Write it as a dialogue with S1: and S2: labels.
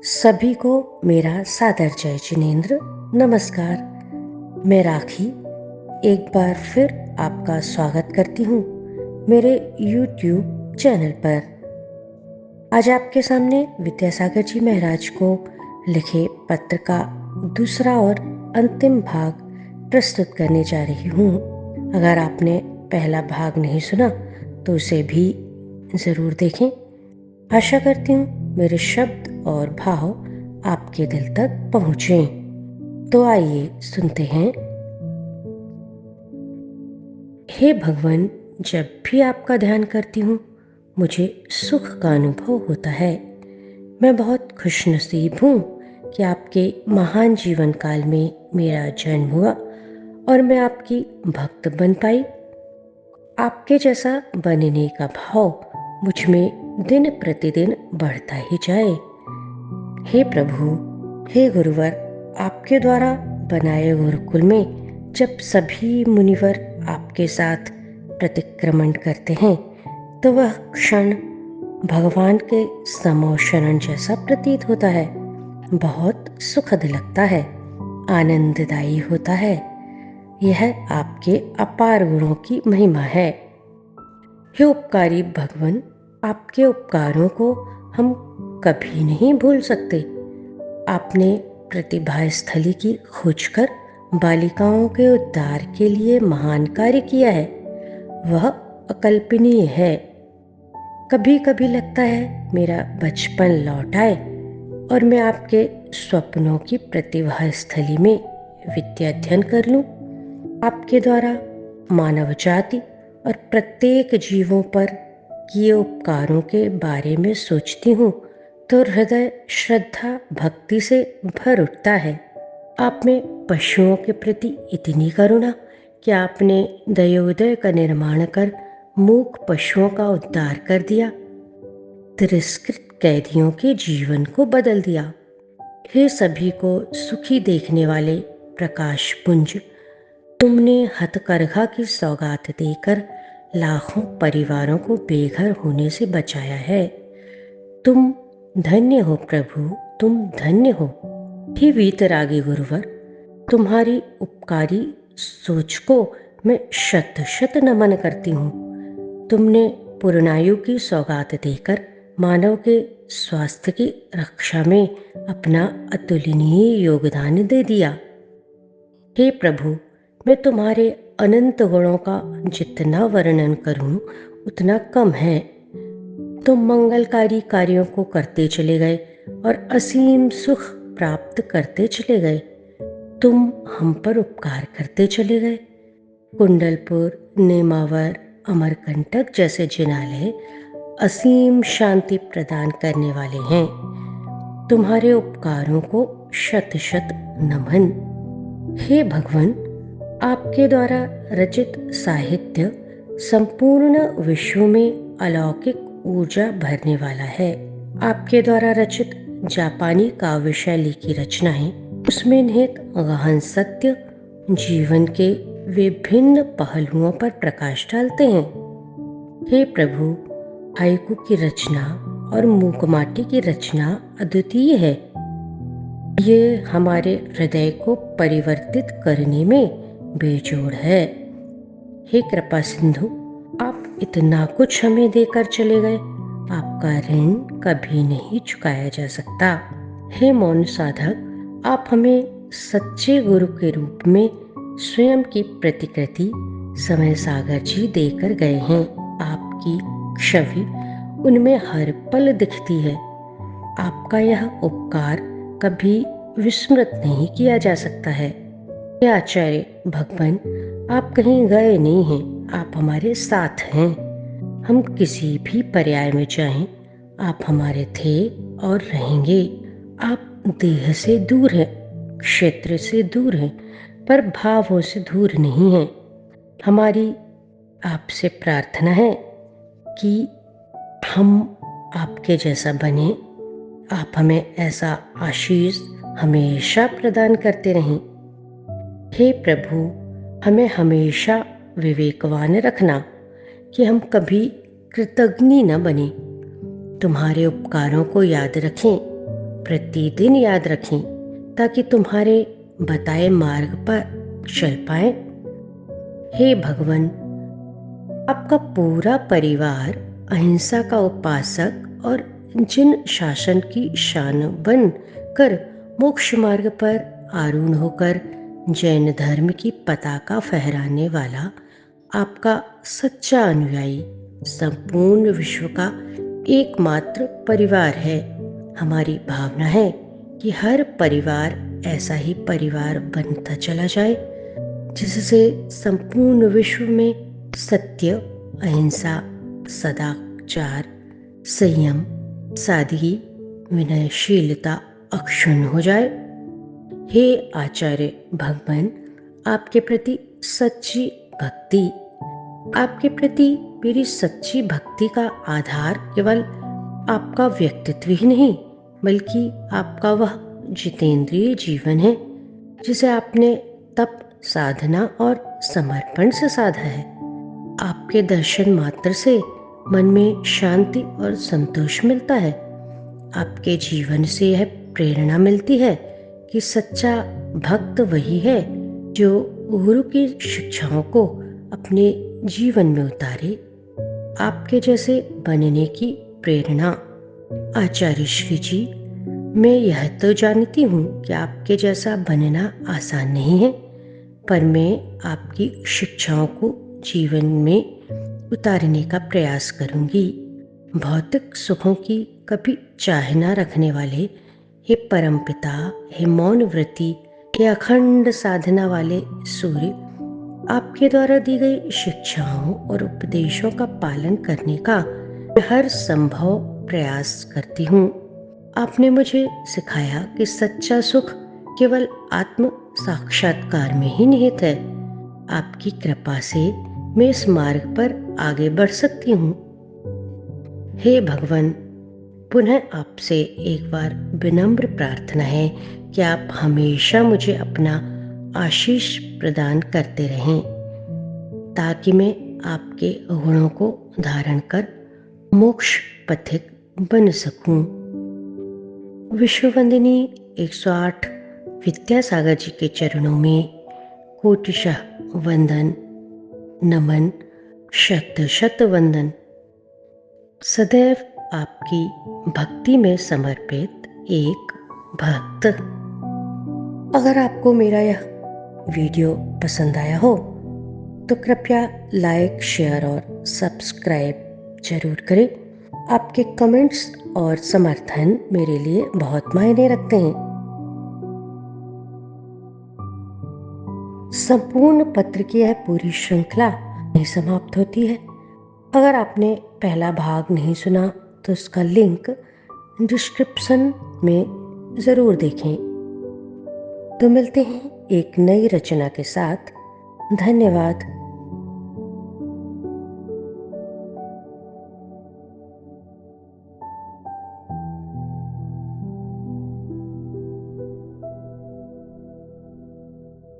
S1: सभी को मेरा सादर जय जिनेंद्र। नमस्कार। मैं राखी एक बार फिर आपका स्वागत करती हूँ मेरे YouTube चैनल पर। आज आपके सामने विद्यासागर जी महाराज को लिखे पत्र का दूसरा और अंतिम भाग प्रस्तुत करने जा रही हूँ। अगर आपने पहला भाग नहीं सुना तो उसे भी ज़रूर देखें। आशा करती हूँ मेरे शब्द और भाव आपके दिल तक पहुँचे। तो आइए सुनते हैं। हे भगवान, जब भी आपका ध्यान करती हूँ मुझे सुख का अनुभव होता है। मैं बहुत खुशनसीब हूँ कि आपके महान जीवन काल में मेरा जन्म हुआ और मैं आपकी भक्त बन पाई। आपके जैसा बनने का भाव मुझ में दिन प्रतिदिन बढ़ता ही जाए। हे प्रभु, हे गुरुवर, आपके द्वारा बनाए गुरुकुल में जब सभी मुनिवर आपके साथ प्रतिक्रमण करते हैं तो वह क्षण भगवान के समोशरण जैसा प्रतीत होता है। बहुत सुखद लगता है, आनंददायी होता है। यह आपके अपार गुणों की महिमा है। हे उपकारी भगवान, आपके उपकारों को हम कभी नहीं भूल सकते। आपने प्रतिभा स्थली की खोज कर बालिकाओं के उद्धार के लिए महान कार्य किया है। वह अकल्पनीय है। कभी कभी लगता है मेरा बचपन लौट आए और मैं आपके स्वप्नों की प्रतिभा स्थली में विद्याध्ययन कर लूं। आपके द्वारा मानव जाति और प्रत्येक जीवों पर किए उपकारों के बारे में सोचती हूँ तो हृदय श्रद्धा भक्ति से भर उठता है। आप में पशुओं के प्रति इतनी करुणा कि आपने दयोदय का निर्माण कर मूक पशुओं का उद्धार कर दिया, तिरस्कृत कैदियों के जीवन को बदल दिया। हे सभी को सुखी देखने वाले प्रकाश पुंज, तुमने हथकरघा की सौगात देकर लाखों परिवारों को बेघर होने से बचाया है। तुम धन्य हो प्रभु, तुम धन्य हो। हे वीतरागी गुरुवर, तुम्हारी उपकारी सोच को मैं शत शत नमन करती हूँ। तुमने पूर्णायु की सौगात देकर मानव के स्वास्थ्य की रक्षा में अपना अतुलनीय योगदान दे दिया। हे प्रभु, मैं तुम्हारे अनंत गुणों का जितना वर्णन करूं उतना कम है। तुम मंगलकारी कार्यों को करते चले गए और असीम सुख प्राप्त करते चले गए। तुम हम पर उपकार करते चले गए। कुंडलपुर, नेमावर, अमरकंटक जैसे जिनालय असीम शांति प्रदान करने वाले हैं। तुम्हारे उपकारों को शत शत नमन। हे भगवान, आपके द्वारा रचित साहित्य संपूर्ण विश्व में अलौकिक ऊर्जा भरने वाला है। आपके द्वारा रचित जापानी काव्य शैली की रचनाएं, उसमें निहित गहन सत्य जीवन के विभिन्न पहलुओं पर प्रकाश डालते हैं। हे प्रभु, हाइकू की रचना और मूकमाटी की रचना अद्वितीय है। ये हमारे हृदय को परिवर्तित करने में बेजोड़ है। हे कृपा सिंधु, आप इतना कुछ हमें देकर चले गए, आपका ऋण कभी नहीं चुकाया जा सकता। हे मौन साधक, आप हमें सच्चे गुरु के रूप में स्वयं की प्रतिकृति समय सागर जी देकर गए हैं। आपकी छवि उनमें हर पल दिखती है। आपका यह उपकार कभी विस्मृत नहीं किया जा सकता है। हे आचार्य भगवान, आप कहीं गए नहीं हैं, आप हमारे साथ हैं। हम किसी भी पर्याय में चाहें, आप हमारे थे और रहेंगे। आप देह से दूर हैं, क्षेत्र से दूर हैं, पर भावों से दूर नहीं हैं। हमारी आपसे प्रार्थना है कि हम आपके जैसा बने। आप हमें ऐसा आशीष हमेशा प्रदान करते रहें। हे प्रभु, हमें हमेशा विवेकवान रखना कि हम कभी कृतज्ञ न बने। तुम्हारे उपकारों को याद रखें प्रतिदिन याद रखें ताकि तुम्हारे बताए मार्ग पर चल पाए। हे भगवान, आपका पूरा परिवार अहिंसा का उपासक और जिन शासन की शान बन कर मोक्ष मार्ग पर आरूढ़ होकर जैन धर्म की पताका फहराने वाला आपका सच्चा अनुयायी संपूर्ण विश्व का एकमात्र परिवार है। हमारी भावना है कि हर परिवार ऐसा ही परिवार बनता चला जाए जिससे संपूर्ण विश्व में सत्य, अहिंसा, सदाचार, संयम, सादगी, विनयशीलता अक्षुण्ण हो जाए। हे आचार्य भगवान, आपके प्रति सच्ची भक्ति आपके प्रति मेरी सच्ची भक्ति का आधार केवल आपका व्यक्तित्व ही नहीं बल्कि आपका वह जितेंद्रिय जीवन है जिसे आपने तप, साधना और समर्पण से साधा है। आपके दर्शन मात्र से मन में शांति और संतोष मिलता है। आपके जीवन से यह प्रेरणा मिलती है कि सच्चा भक्त वही है जो गुरु की शिक्षाओं को अपने जीवन में उतारे। आपके जैसे बनने की प्रेरणा। आचार्य श्री जी, मैं यह तो जानती हूँ कि आपके जैसा बनना आसान नहीं है, पर मैं आपकी शिक्षाओं को जीवन में उतारने का प्रयास करूँगी। भौतिक सुखों की कभी चाह न रखने वाले हे परमपिता, हे मौन व्रती, हे अखंड साधना वाले सूर्य, आपके द्वारा दी गई शिक्षाओं और उपदेशों का पालन करने का मैं हर संभव प्रयास करती हूँ। आपने मुझे सिखाया कि सच्चा सुख केवल आत्म साक्षात्कार में ही निहित है। आपकी कृपा से मैं इस मार्ग पर आगे बढ़ सकती हूँ। हे भगवान, पुनः आपसे एक बार विनम्र प्रार्थना है कि आप हमेशा मुझे अपना आशीष प्रदान करते रहें ताकि मैं आपके गुणों को धारण कर मोक्ष पथिक बन सकूं। विश्ववंदिनी 108 विद्यासागर जी के चरणों में कोटिशः वंदन, नमन, शत शत वंदन। सदैव आपकी भक्ति में समर्पित एक भक्त। अगर आपको मेरा यह वीडियो पसंद आया हो तो कृपया लाइक, शेयर और सब्सक्राइब जरूर करें। आपके कमेंट्स और समर्थन मेरे लिए बहुत मायने रखते हैं। संपूर्ण पत्र की यह पूरी श्रृंखला नहीं समाप्त होती है। अगर आपने पहला भाग नहीं सुना तो उसका लिंक डिस्क्रिप्शन में ज़रूर देखें। तो मिलते हैं एक नई रचना के साथ। धन्यवाद।